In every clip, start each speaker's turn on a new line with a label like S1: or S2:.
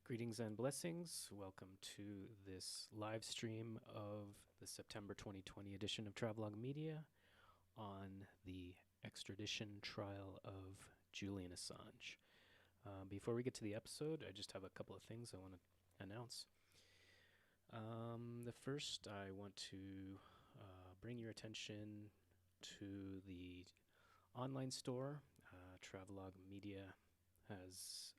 S1: Greetings and blessings. Welcome to this live stream of the September 2020 edition of Travelog Media on the extradition trial of Julian Assange. Before we get to the episode, I just have a couple of things I want to announce. The first, I want to bring your attention to the online store. Travelog Media has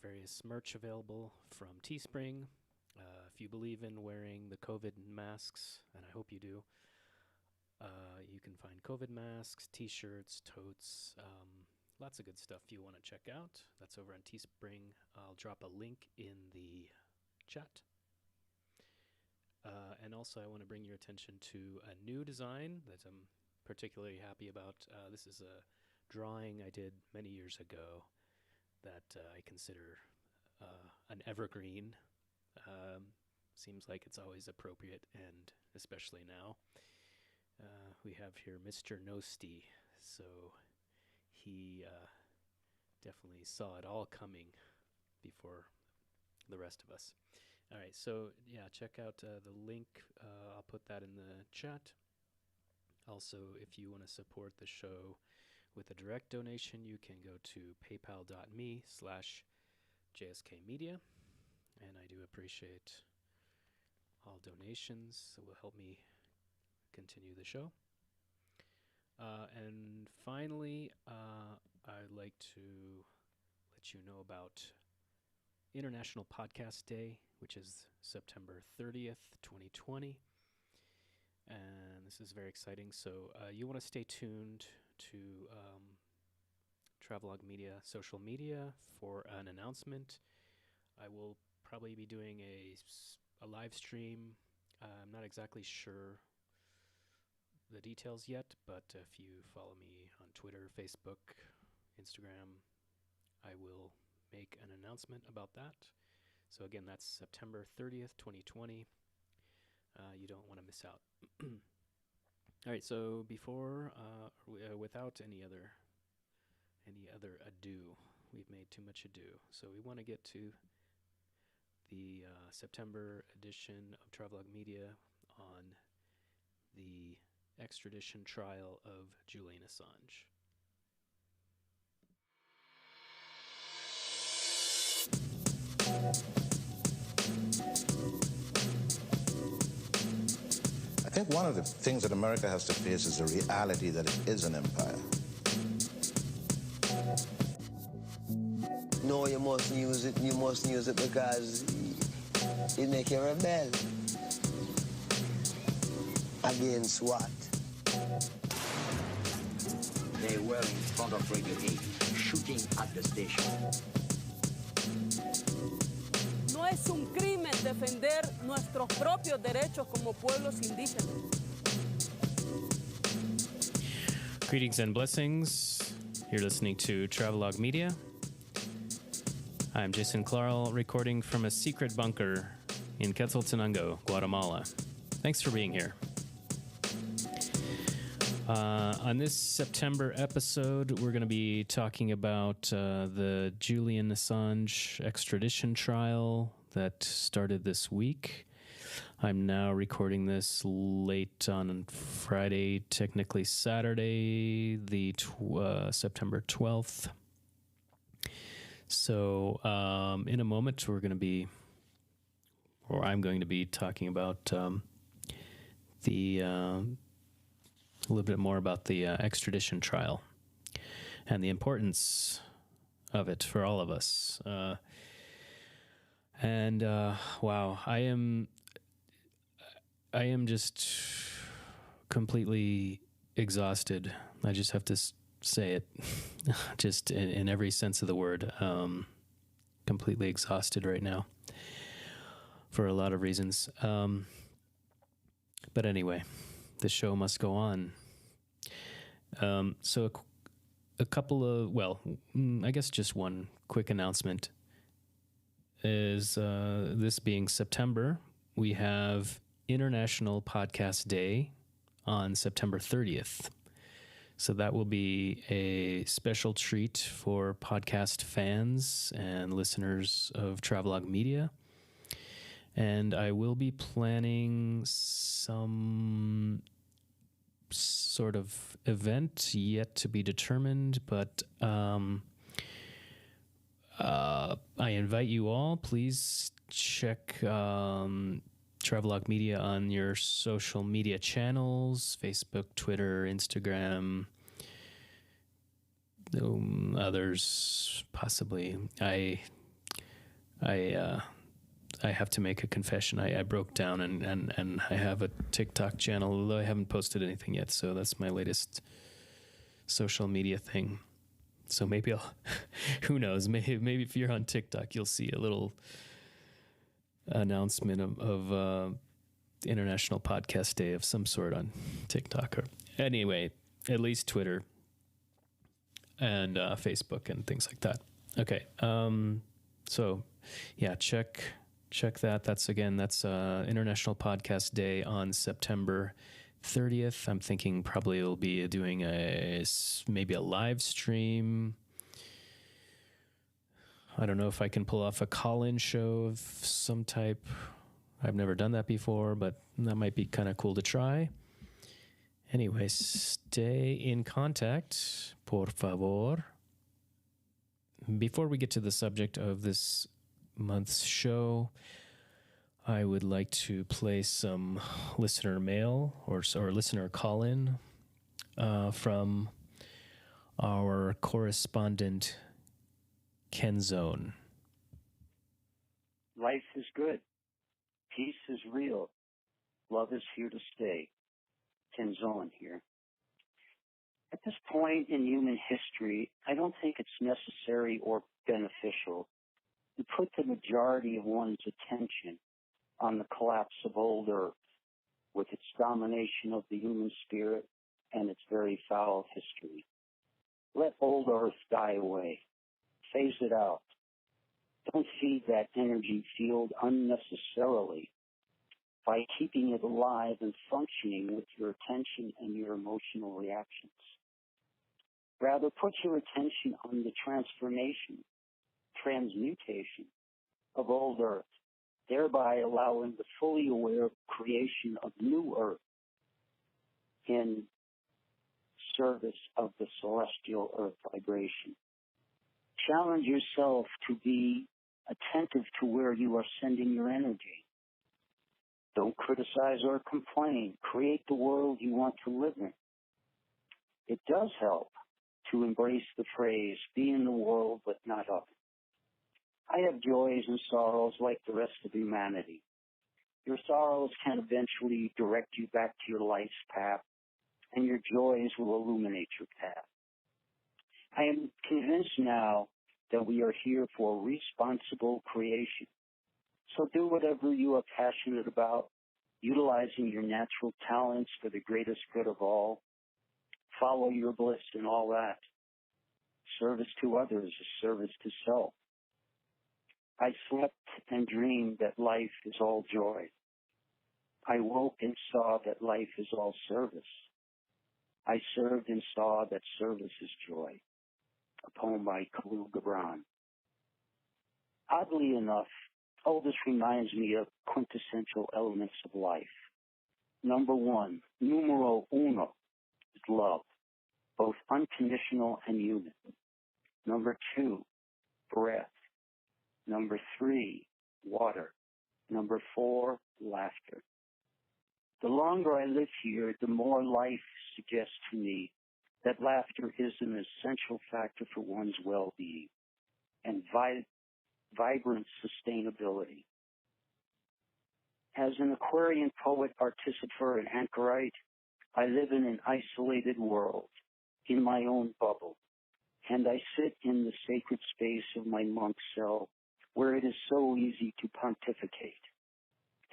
S1: various merch available from Teespring. If you believe in wearing the COVID masks, and I hope you do, you can find COVID masks, t-shirts, totes, lots of good stuff you want to check out. That's over on Teespring. I'll drop a link in the chat. And also I want to bring your attention to a new design that I'm particularly happy about. This is a drawing I did many years ago that I consider an evergreen. Seems like it's always appropriate, and especially now. We have here Mr. Nosti, so he definitely saw it all coming before the rest of us. All right, so yeah, check out the link. I'll put that in the chat. Also, if you want to support the show with a direct donation, you can go to paypal.me/JSKmedia, and I do appreciate all donations. It will help me continue the show. And finally, I'd like to let you know about International Podcast Day, which is September 30th, 2020. And this is very exciting. So you want to stay tuned to Travelog Media social media for an announcement. I will probably be doing a live stream. I'm not exactly sure the details yet, but if you follow me on Twitter, Facebook, Instagram, I will make an announcement about that. So again, that's September 30th, 2020. You don't want to miss out. All right, so before, without any other ado, we've made too much ado. So we want to get to the September edition of Travelog Media on the extradition trial of Julian Assange.
S2: I think one of the things that America has to face is the reality that it is an empire.
S3: No, you mustn't use it. You mustn't use it because it make you rebel. Against what?
S4: They were in front of Radio 8, shooting at the station.
S5: No es un crimen defender nuestros propios derechos como pueblos indígenas.
S1: Greetings and blessings. You're listening to Travelog Media. I'm Jason Clarl, recording from a secret bunker in Quetzaltenango, Guatemala. Thanks for being here. On this September episode, we're going to be talking about the Julian Assange extradition trial that started this week. I'm now recording this late on Friday, technically Saturday, the September 12th. So in a moment, I'm going to be talking about a little bit more about the extradition trial and the importance of it for all of us. Wow, I am just completely exhausted. I just have to say it, just in every sense of the word. Completely exhausted right now for a lot of reasons. But anyway, the show must go on. So a couple of, I guess just one quick announcement is this being September, we have International Podcast Day on September 30th. So that will be a special treat for podcast fans and listeners of Travelog Media. And I will be planning some sort of event yet to be determined, but I invite you all. Please check Travelog Media on your social media channels: Facebook, Twitter, Instagram, others possibly. I have to make a confession. I broke down and I have a TikTok channel, although I haven't posted anything yet. So that's my latest social media thing. So maybe I'll, who knows, maybe if you're on TikTok, you'll see a little announcement of International Podcast Day of some sort on TikTok. Or anyway, at least Twitter and Facebook and things like that. Okay. So yeah, check that. That's International Podcast Day on September 30th. I'm thinking probably we'll be doing maybe a live stream. I don't know if I can pull off a call-in show of some type. I've never done that before, but that might be kind of cool to try. Anyway, stay in contact, por favor. Before we get to the subject of this month's show, I would like to play some listener mail or listener call-in from our correspondent, Ken Zone.
S6: Life is good. Peace is real. Love is here to stay. Ken Zone here. At this point in human history, I don't think it's necessary or beneficial to put the majority of one's attention on the collapse of old Earth with its domination of the human spirit and its very foul history. Let old Earth die away. Phase it out. Don't feed that energy field unnecessarily by keeping it alive and functioning with your attention and your emotional reactions. Rather, put your attention on the transmutation of old Earth, thereby allowing the fully aware creation of new Earth in service of the celestial Earth vibration. Challenge yourself to be attentive to where you are sending your energy. Don't criticize or complain. Create the world you want to live in. It does help to embrace the phrase, be in the world but not of it. I have joys and sorrows like the rest of humanity. Your sorrows can eventually direct you back to your life's path, and your joys will illuminate your path. I am convinced now that we are here for responsible creation. So do whatever you are passionate about, utilizing your natural talents for the greatest good of all. Follow your bliss and all that. Service to others is service to self. I slept and dreamed that life is all joy. I woke and saw that life is all service. I served and saw that service is joy. A poem by Khalil Gibran. Oddly enough, all this reminds me of quintessential elements of life. Number one, numero uno, is love, both unconditional and human. Number two, breath. Number three, water. Number four, laughter. The longer I live here, the more life suggests to me that laughter is an essential factor for one's well-being and vibrant sustainability. As an Aquarian poet, artificer, and anchorite, I live in an isolated world, in my own bubble, and I sit in the sacred space of my monk cell, where it is so easy to pontificate,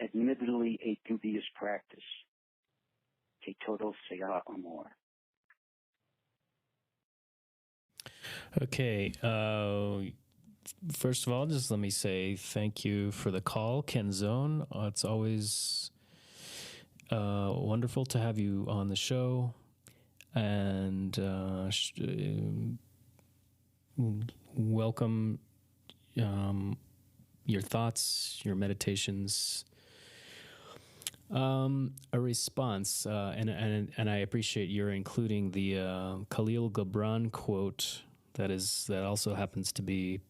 S6: admittedly a dubious practice. Que todo sea amor.
S1: Okay. First of all, just let me say thank you for the call, Ken Zone. It's always wonderful to have you on the show. and welcome your thoughts, your meditations, a response, and I appreciate your including the Khalil Gibran quote that also happens to be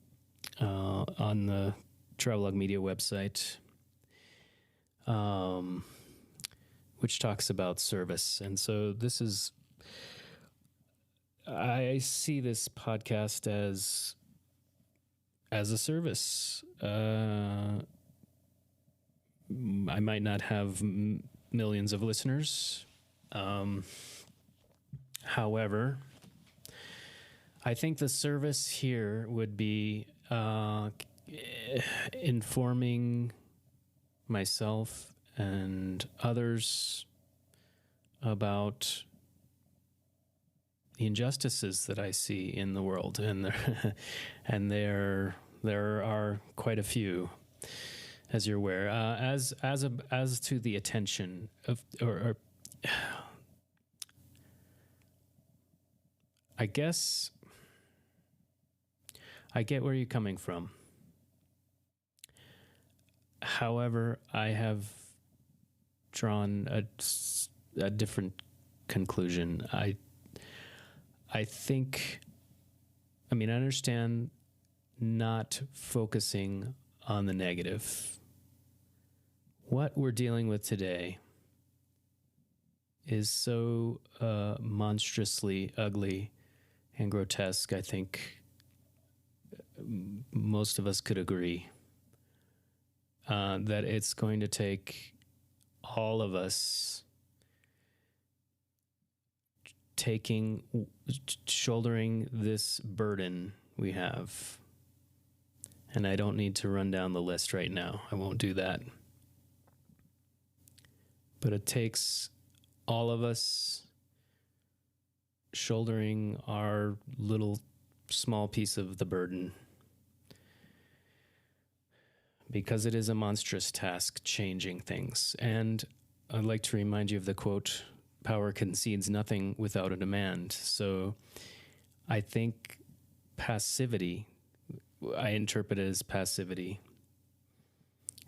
S1: on the Travelog Media website, which talks about service. And so I see this podcast as a service. I might not have millions of listeners. However, I think the service here would be informing myself and others about the injustices that I see in the world, and there are quite a few, as you're aware. As to the attention of, or I guess I get where you're coming from. However, I have drawn a different conclusion. I understand not focusing on the negative. What we're dealing with today is so monstrously ugly and grotesque, I think most of us could agree, that it's going to take all of us shouldering this burden we have. And I don't need to run down the list right now. I won't do that. But it takes all of us shouldering our little small piece of the burden, because it is a monstrous task changing things. And I'd like to remind you of the quote, "Power concedes nothing without a demand." So I think passivity, I interpret it as passivity,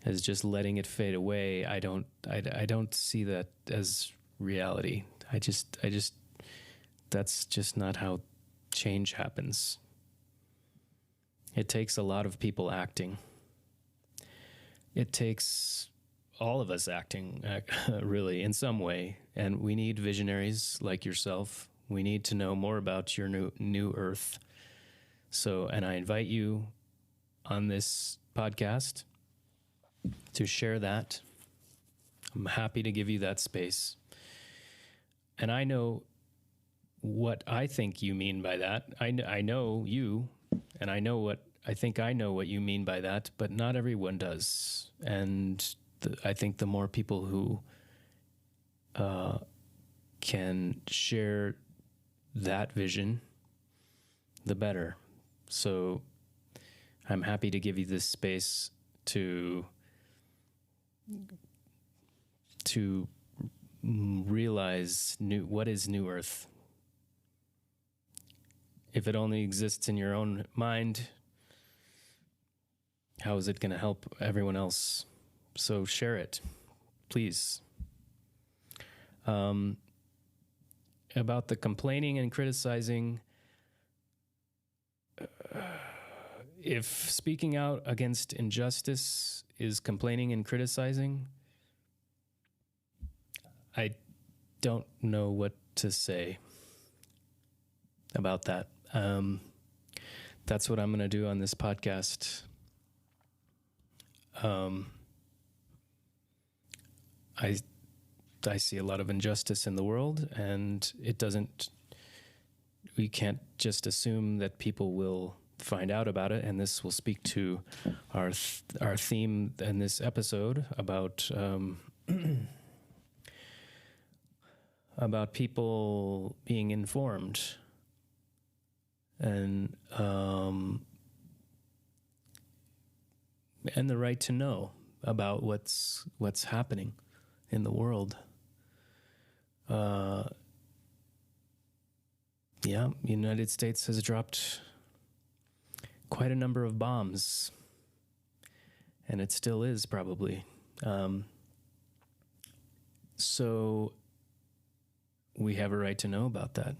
S1: as just letting it fade away. I don't see that as reality. I just that's just not how change happens. It takes a lot of people acting. It takes all of us acting, really, in some way. And we need visionaries like yourself. We need to know more about your new Earth. So, and I invite you on this podcast to share that. I'm happy to give you that space. And I know what I think you mean by that. I know you, and I know what you mean by that, but not everyone does. And I think the more people who can share that vision, the better. So I'm happy to give you this space to realize what is New Earth. If it only exists in your own mind, how is it going to help everyone else? So share it, please. About the complaining and criticizing, if speaking out against injustice is complaining and criticizing, I don't know what to say about that. That's what I'm going to do on this podcast. I see a lot of injustice in the world, and we can't just assume that people will find out about it, and this will speak to our theme in this episode about about people being informed and the right to know about what's happening in the world. Yeah, the United States has dropped quite a number of bombs, and it still is probably. So we have a right to know about that.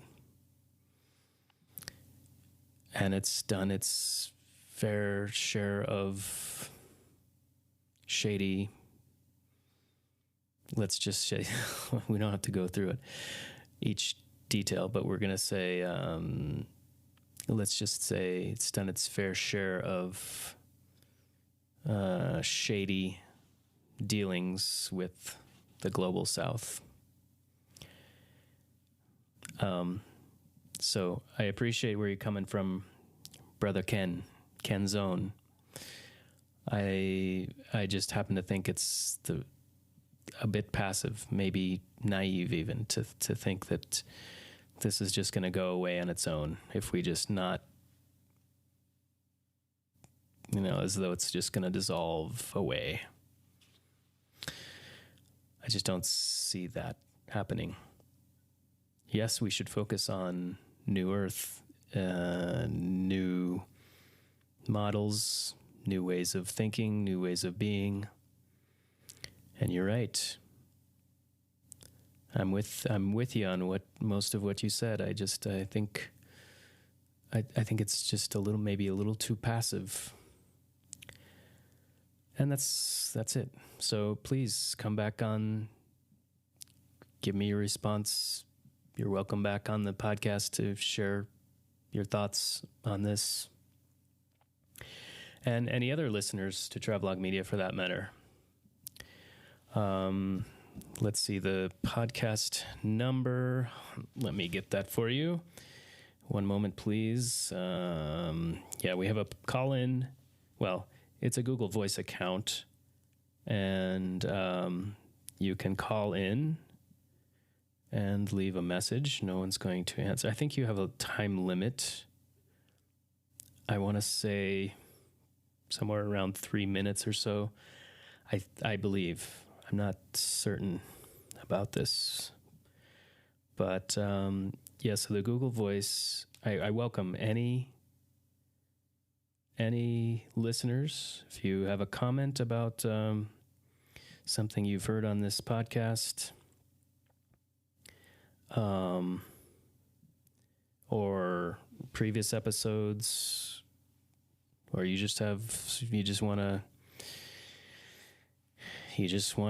S1: And it's done its fair share of shady, let's just say, we don't have to go through it, each detail, but we're going to say, let's just say it's done its fair share of shady dealings with the global South. So I appreciate where you're coming from, Brother Ken Zone. I just happen to think it's a bit passive, maybe naive even, to think that this is just going to go away on its own if we just not, as though it's just going to dissolve away. I just don't see that happening. Yes, we should focus on New Earth, new models, new ways of thinking, new ways of being. And you're right. I'm with you on most of what you said. I think it's just maybe a little too passive. And that's it. So please come back on, give me your response. You're welcome back on the podcast to share your thoughts on this. And any other listeners to Travelog Media for that matter. Let's see the podcast number. Let me get that for you. One moment, please. We have a call-in. Well, it's a Google Voice account, and you can call in and leave a message. No one's going to answer. I think you have a time limit. I want to say somewhere around 3 minutes or so. I believe. I'm not certain about this. But, so the Google Voice, I welcome any listeners. If you have a comment about something you've heard on this podcast, or previous episodes, or you just want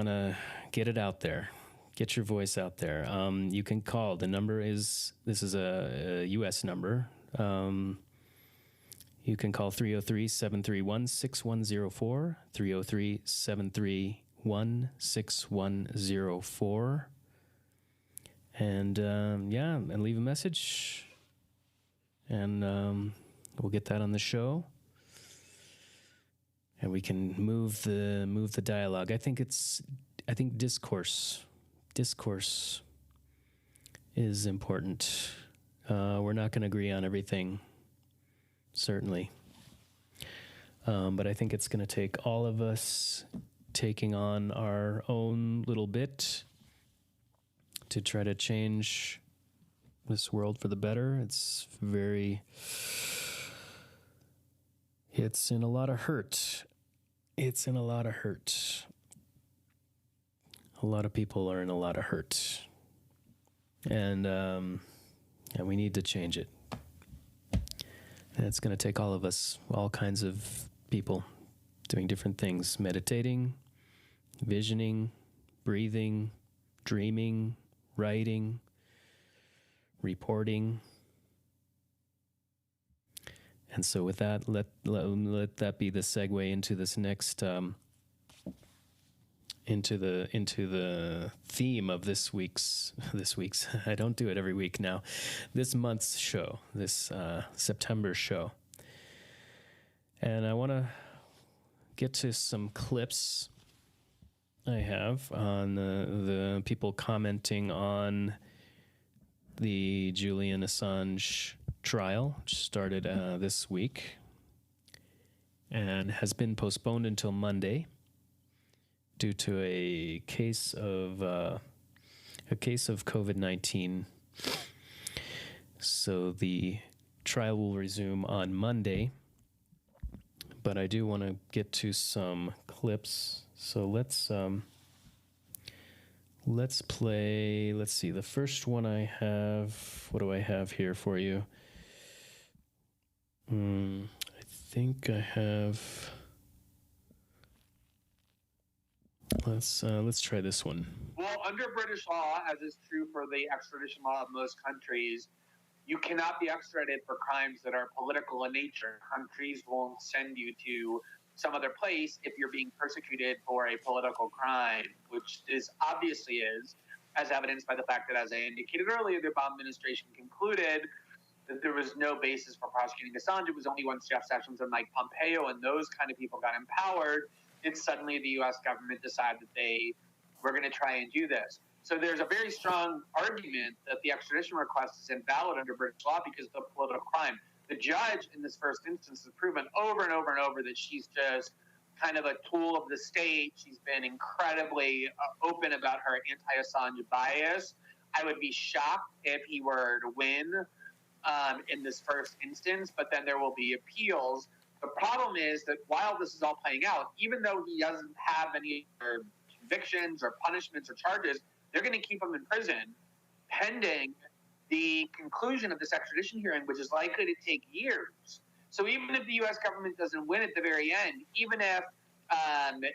S1: to get it out there, get your voice out there. You can call. The number this is a U.S. number. You can call 303-731-6104, 303-731-6104. And leave a message, and we'll get that on the show, and we can move the dialogue. I think discourse is important. We're not going to agree on everything, certainly, but I think it's going to take all of us taking on our own little bit to try to change this world for the better. It's in a lot of hurt. A lot of people are in a lot of hurt. And we need to change it. And it's going to take all of us, all kinds of people doing different things, meditating, visioning, breathing, dreaming, writing, reporting. And so with that, let that be the segue into this next into the theme of this week's I don't do it every week now, this month's show, this September show. And I want to get to some clips I have on the people commenting on the Julian Assange trial, which started this week and has been postponed until Monday due to a case of COVID-19. So the trial will resume on Monday, but I do want to get to some clips. So let's play. Let's see. The first one I have. What do I have here for you? I think I have. Let's try this one.
S7: Well, under British law, as is true for the extradition law of most countries, you cannot be extradited for crimes that are political in nature. Countries won't send you to some other place if you're being persecuted for a political crime, which obviously is, as evidenced by the fact that, as I indicated earlier, the Obama administration concluded that there was no basis for prosecuting Assange. It was only once Jeff Sessions and Mike Pompeo and those kind of people got empowered did suddenly the U.S. government decide that they were going to try and do this. So there's a very strong argument that the extradition request is invalid under British law because of the political crime. The judge in this first instance has proven over and over and over that she's just kind of a tool of the state. She's been incredibly open about her anti-Assange bias. I would be shocked if he were to win in this first instance, but then there will be appeals. The problem is that while this is all playing out, even though he doesn't have any convictions or punishments or charges, they're going to keep him in prison pending the conclusion of this extradition hearing, which is likely to take years. So even if the U.S. government doesn't win at the very end, even if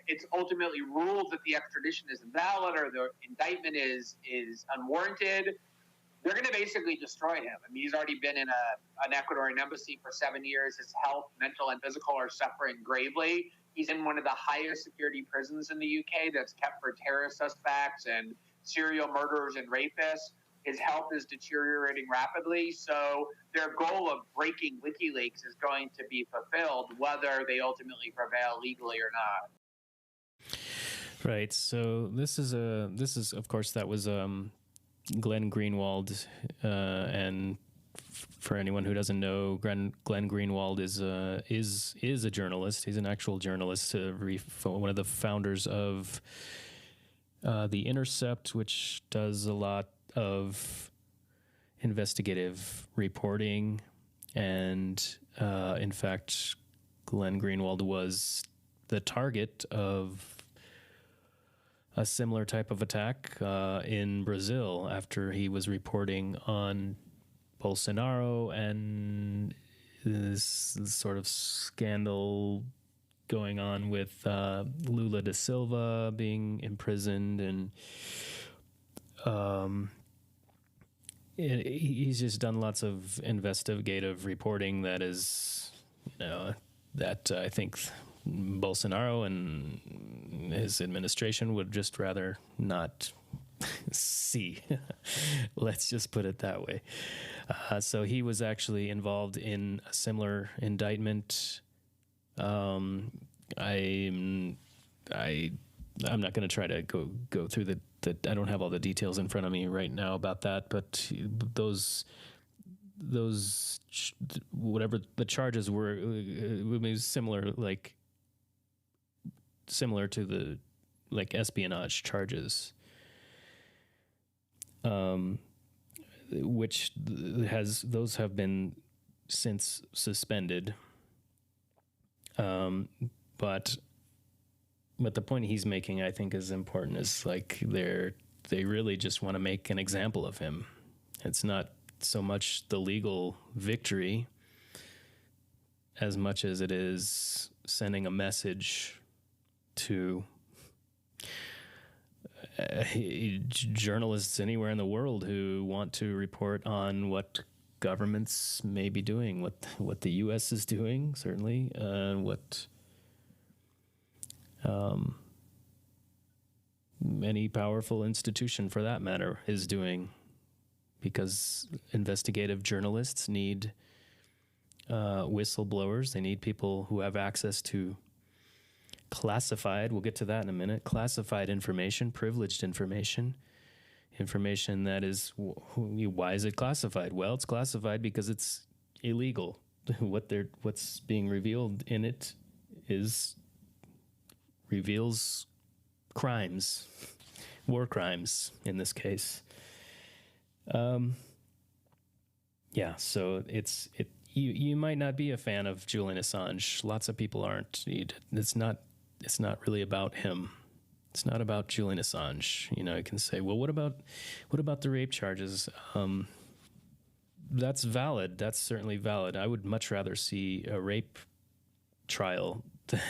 S7: it's ultimately ruled that the extradition is invalid or the indictment is unwarranted, they're going to basically destroy him. I mean, he's already been in an Ecuadorian embassy for 7 years. His health, mental and physical, are suffering gravely. He's in one of the highest security prisons in the UK that's kept for terrorist suspects and serial murderers and rapists. His health is deteriorating rapidly. So their goal of breaking WikiLeaks is going to be fulfilled, whether they ultimately prevail legally or not.
S1: Right. So this is of course that was Glenn Greenwald, and for anyone who doesn't know, Glenn Greenwald is a journalist. He's an actual journalist, one of the founders of The Intercept, which does a lot of investigative reporting. And in fact, Glenn Greenwald was the target of a similar type of attack in Brazil after he was reporting on Bolsonaro and this sort of scandal going on with Lula da Silva being imprisoned, and he's just done lots of investigative reporting that is, that I think Bolsonaro and his administration would just rather not see. Let's just put it that way. So he was actually involved in a similar indictment. I'm not going to try to go through the. I don't have all the details in front of me right now about that, but those whatever the charges were, it was similar to the espionage charges, which those have been since suspended. But the point he's making, I think, is important. Is they really just want to make an example of him. It's not so much the legal victory as much as it is sending a message to journalists anywhere in the world who want to report on what governments may be doing, what the U.S. is doing, certainly, what any powerful institution, for that matter, is doing, because investigative journalists need whistleblowers. They need people who have access to classified, we'll get to that in a minute, classified information, privileged information that is, why is it classified? Well, it's classified because it's illegal. What's being revealed in it reveals crimes, war crimes in this case. Yeah, so you might not be a fan of Julian Assange. Lots of people aren't. It's not really about him. It's not about Julian Assange. You know, you can say, well, what about the rape charges? That's valid. That's certainly valid. I would much rather see a rape trial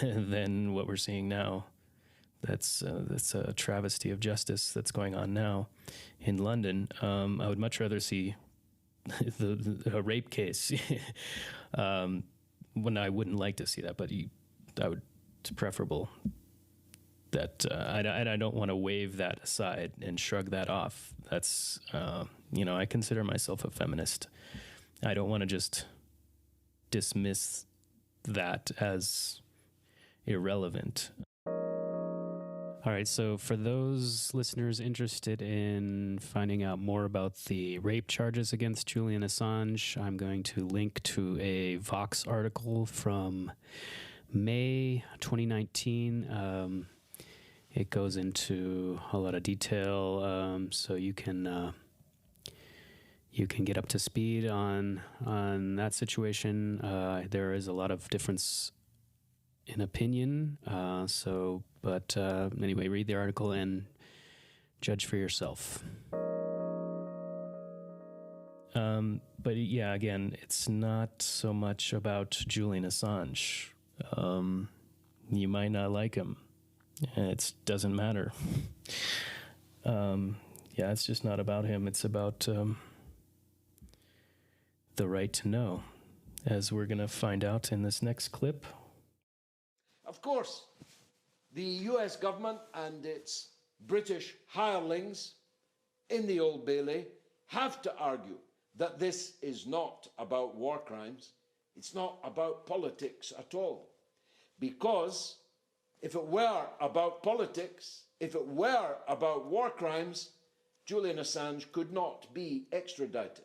S1: than what we're seeing now. That's a travesty of justice that's going on now in London. I would much rather see a rape case. When I wouldn't like to see that, but it's preferable. That I don't want to wave that aside and shrug that off. That's I consider myself a feminist. I don't want to just dismiss that as irrelevant. All right, so for those listeners interested in finding out more about the rape charges against Julian Assange, I'm going to link to a Vox article from May 2019. It goes into a lot of detail, so you can get up to speed on that situation. There is a lot of difference in opinion, but anyway, read the article and judge for yourself. But yeah, again, it's not so much about Julian Assange. You might not like him. It doesn't matter. Yeah, it's just not about him. It's about the right to know, as we're going to find out in this next clip.
S8: Of course, the US government and its British hirelings in the Old Bailey have to argue that this is not about war crimes. It's not about politics at all. Because if it were about politics, if it were about war crimes, Julian Assange could not be extradited.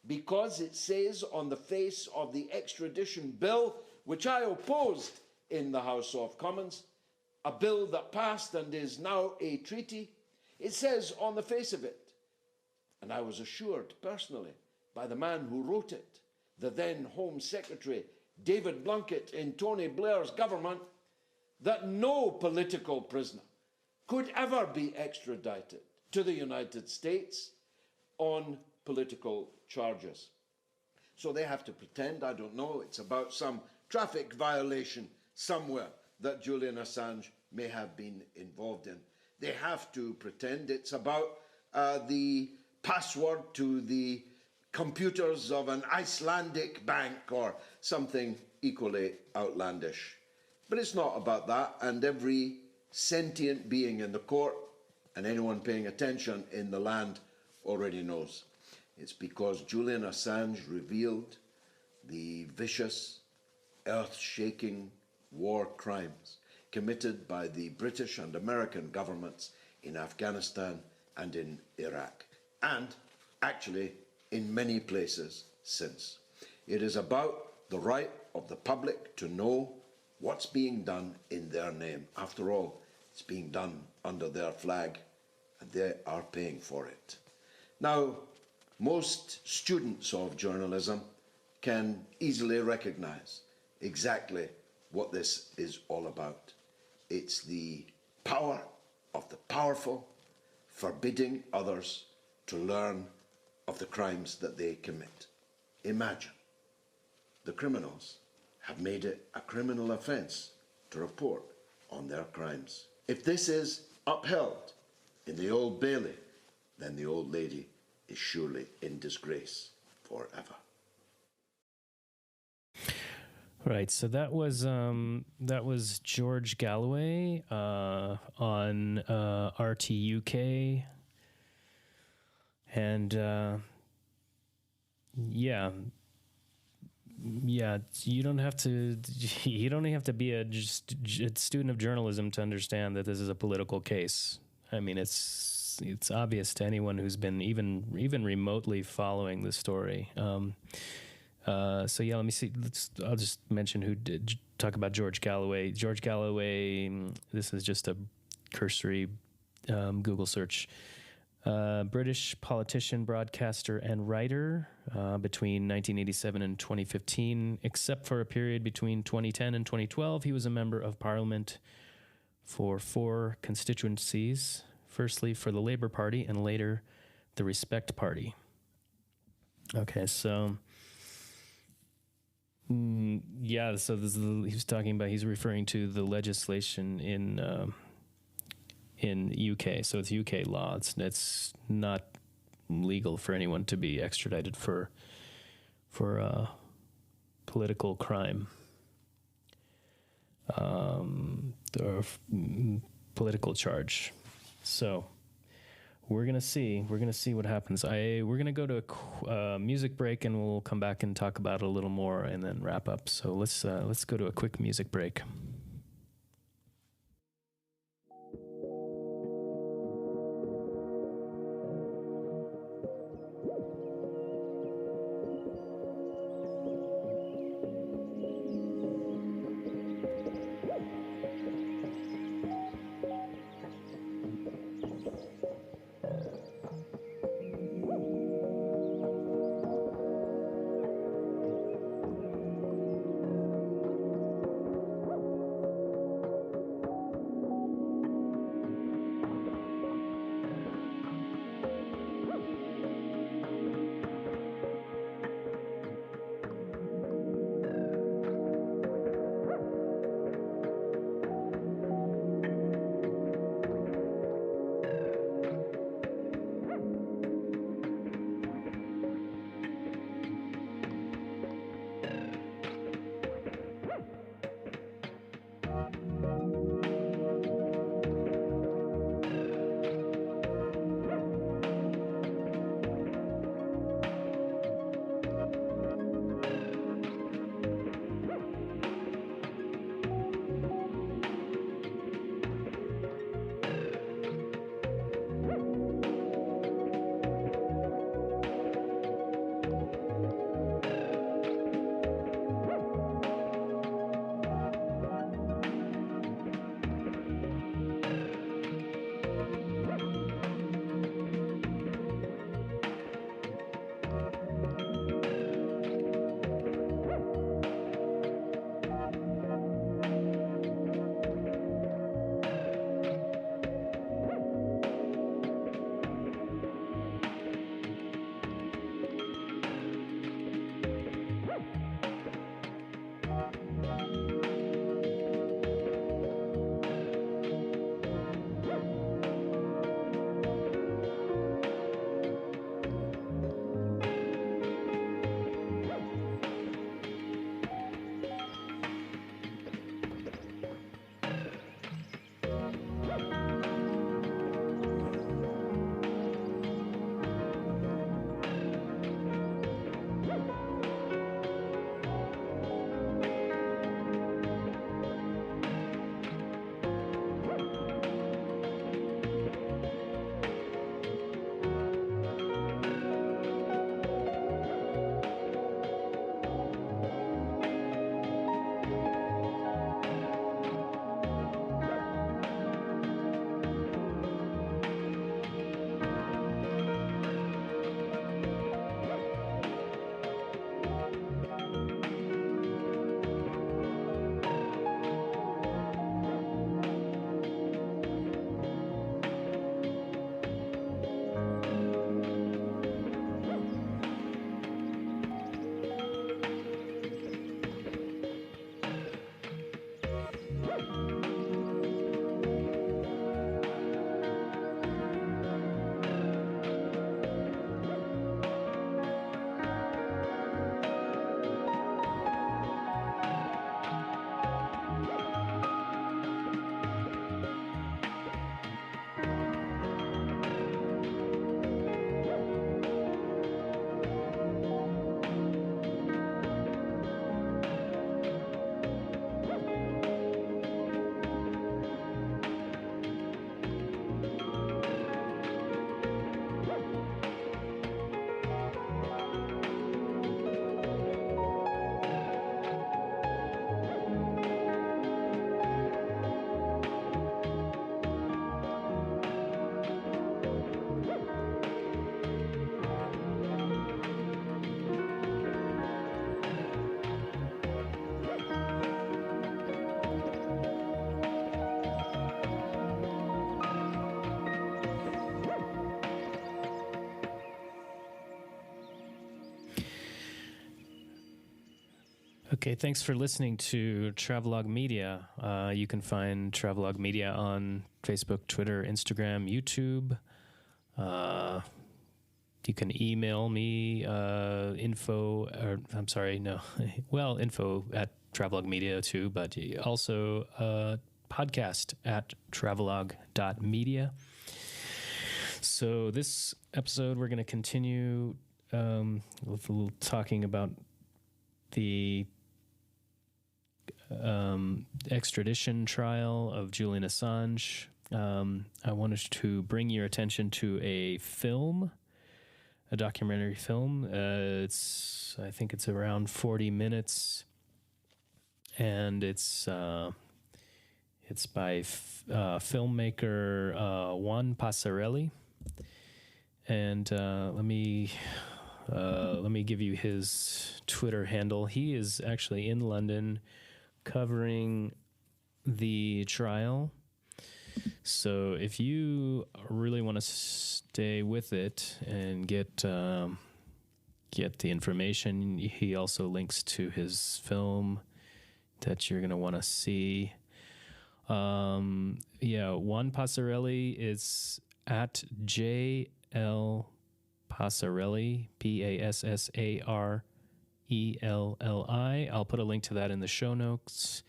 S8: Because it says on the face of the extradition bill, which I opposed in the House of Commons, a bill that passed and is now a treaty, it says on the face of it, and I was assured personally by the man who wrote it, the then Home Secretary David Blunkett in Tony Blair's government, that no political prisoner could ever be extradited to the United States on political charges. So they have to pretend, I don't know, it's about some traffic violation somewhere that Julian Assange may have been involved in. They have to pretend it's about the password to the computers of an Icelandic bank or something equally outlandish. But it's not about that, and every sentient being in the court and anyone paying attention in the land already knows. It's because Julian Assange revealed the vicious, earth-shaking war crimes committed by the British and American governments in Afghanistan and in Iraq, and actually in many places since. It is about the right of the public to know what's being done in their name. After all, it's being done under their flag, and they are paying for it. Now, most students of journalism can easily recognize exactly what this is all about. It's the power of the powerful forbidding others to learn of the crimes that they commit. Imagine the criminals have made it a criminal offence to report on their crimes. If this is upheld in the Old Bailey, then the old lady is surely in disgrace forever.
S1: Right, so that was George Galloway on RT UK, and yeah, you don't have to be a student of journalism to understand that this is a political case. I mean, it's obvious to anyone who's been even remotely following the story. So yeah, let me see. I'll just mention who did talk about George Galloway. George Galloway, this is just a cursory Google search. British politician, broadcaster, and writer between 1987 and 2015. Except for a period between 2010 and 2012, he was a member of Parliament for 4 constituencies. Firstly, for the Labour Party, and later the Respect Party. Okay, so so this is he's talking about. He's referring to the legislation in UK. So it's UK law. It's not legal for anyone to be extradited for political crime. Or political charge. So we're gonna see what happens. We're gonna go to a music break, and we'll come back and talk about it a little more, and then wrap up. So let's go to a quick music break. Okay, thanks for listening to Travelogue Media. You can find Travelogue Media on Facebook, Twitter, Instagram, YouTube. You can email me info at Travelogue Media too, but also podcast at travelogue.media. So this episode, we're going to continue with a little talking about the extradition trial of Julian Assange. I wanted to bring your attention to a documentary film. I think it's around 40 minutes, and it's by filmmaker Juan Passarelli. And let me give you his Twitter handle. He is actually in London covering the trial. So if you really want to stay with it and get the information, he also links to his film that you're going to want to see. Juan Passarelli is at JL Passarelli, Passarelli. I'll put a link to that in the show notes.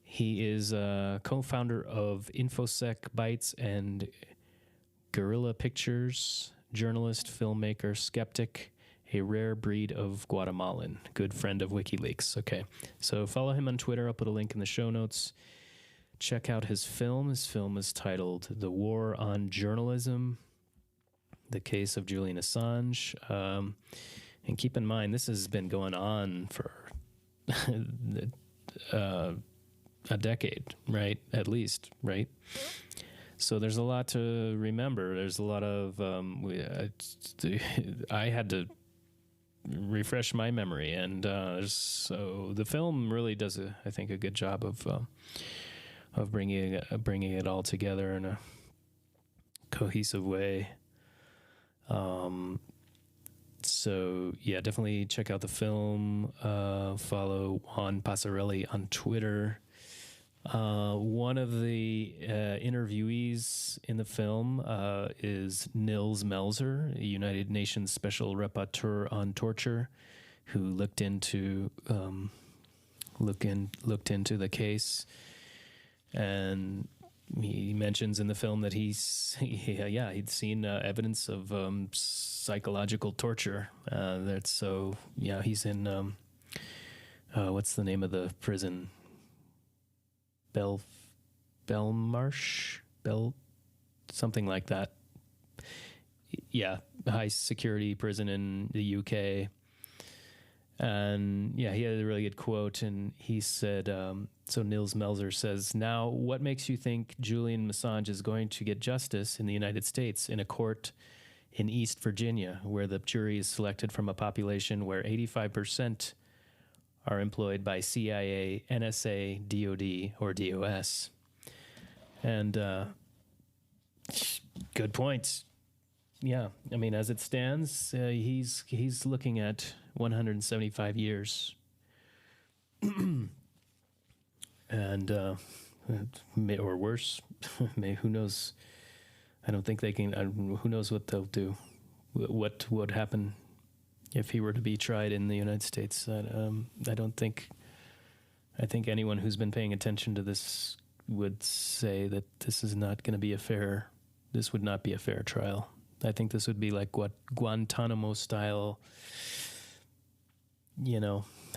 S1: He is a co-founder of InfoSec Bytes and Guerrilla Pictures, journalist, filmmaker, skeptic, a rare breed of Guatemalan, good friend of WikiLeaks. Okay, so follow him on Twitter. I'll put a link in the show notes. Check out his film. His film is titled The War on Journalism, The Case of Julian Assange. And keep in mind, this has been going on for a decade, right? At least, right? So there's a lot to remember. There's a lot of... I had to refresh my memory. And so the film really does, I think, a good job of bringing it all together in a cohesive way. So yeah, definitely check out the film. Follow Juan Passarelli on Twitter. One of the interviewees in the film is Nils Melzer, a United Nations Special Rapporteur on Torture, who looked into the case. And he mentions in the film that he'd seen evidence of psychological torture. He's in what's the name of the prison? Belmarsh, something like that. Yeah, high security prison in the UK. And yeah, he had a really good quote, and he said, so Nils Melzer says, "Now, what makes you think Julian Assange is going to get justice in the United States in a court in East Virginia, where the jury is selected from a population where 85% are employed by CIA, NSA, DOD, or DOS?" And good point. Yeah, I mean, as it stands, he's looking at 175 years, and or worse. Who knows? I don't think they can. Who knows what they'll do? What would happen if he were to be tried in the United States? I don't think. I think anyone who's been paying attention to this would say that this is not going to be a fair. This would not be a fair trial. I think this would be like what Guantanamo style,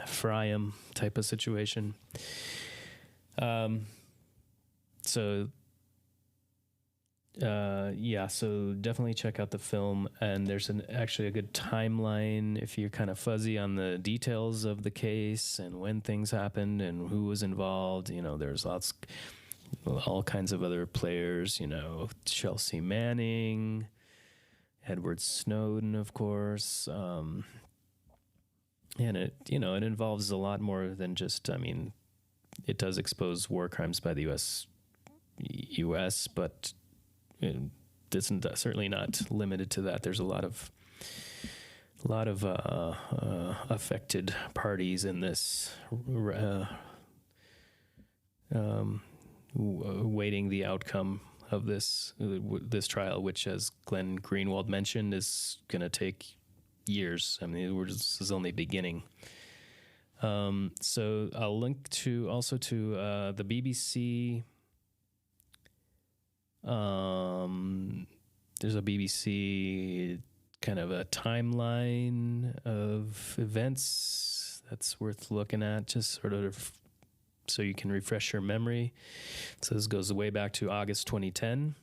S1: Friam type of situation. So definitely check out the film. And there's actually a good timeline if you're kind of fuzzy on the details of the case and when things happened and who was involved. There's all kinds of other players, Chelsea Manning, Edward Snowden, of course. And it involves a lot more than just, it does expose war crimes by the U.S., but it's certainly not limited to that. There's a lot of lot of affected parties in this, waiting the outcome of this trial, which, as Glenn Greenwald mentioned, is going to take years. I mean, this is only beginning. So I'll link to the BBC. There's a BBC kind of a timeline of events that's worth looking at, just sort of so you can refresh your memory. So this goes way back to August 2010.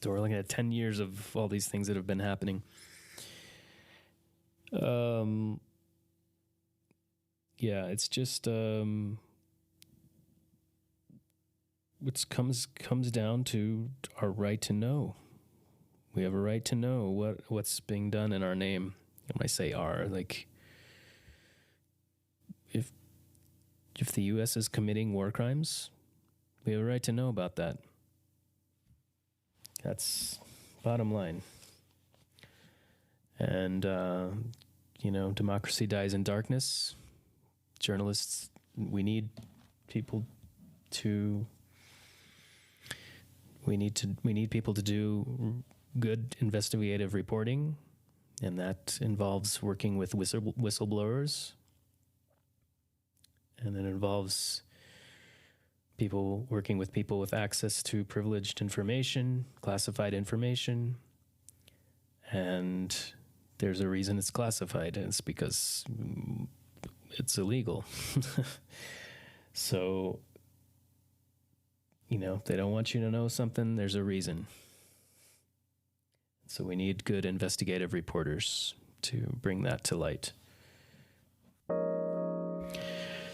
S1: So we're looking at 10 years of all these things that have been happening. Yeah, it's just it comes down to our right to know. We have a right to know what's being done in our name. When I say "our," like if the U.S. is committing war crimes, we have a right to know about that. That's bottom line. And democracy dies in darkness. Journalists, we need people to do good investigative reporting, and that involves working with whistleblowers, and it involves working with people with access to privileged information, classified information, and there's a reason it's classified, and it's because it's illegal. So, they don't want you to know something, there's a reason. So we need good investigative reporters to bring that to light.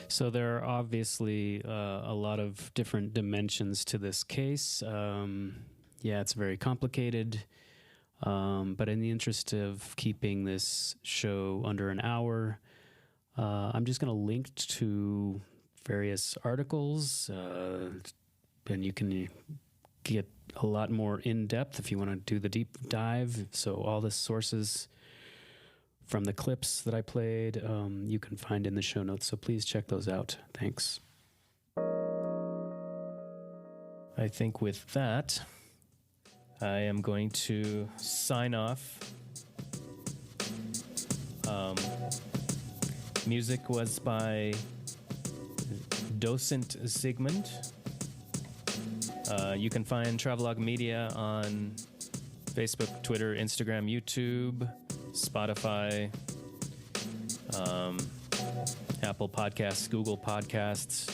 S1: So there are obviously a lot of different dimensions to this case. It's very complicated. But in the interest of keeping this show under an hour, I'm just going to link to various articles, and you can get a lot more in-depth if you want to do the deep dive. So all the sources from the clips that I played, you can find in the show notes. So please check those out. Thanks. I think with that, I am going to sign off. Music was by Docent Sigmund. You can find Travelog Media on Facebook, Twitter, Instagram, YouTube, Spotify, Apple Podcasts, Google Podcasts.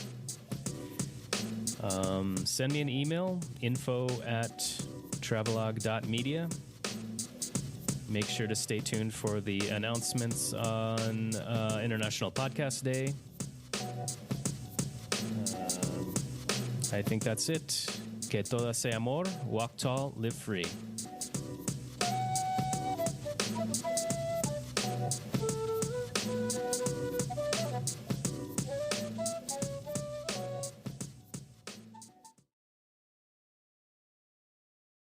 S1: Send me an email, info@travelog.media. Make sure to stay tuned for the announcements on International Podcast Day. I think that's it. Que todo sea amor, walk tall, live free.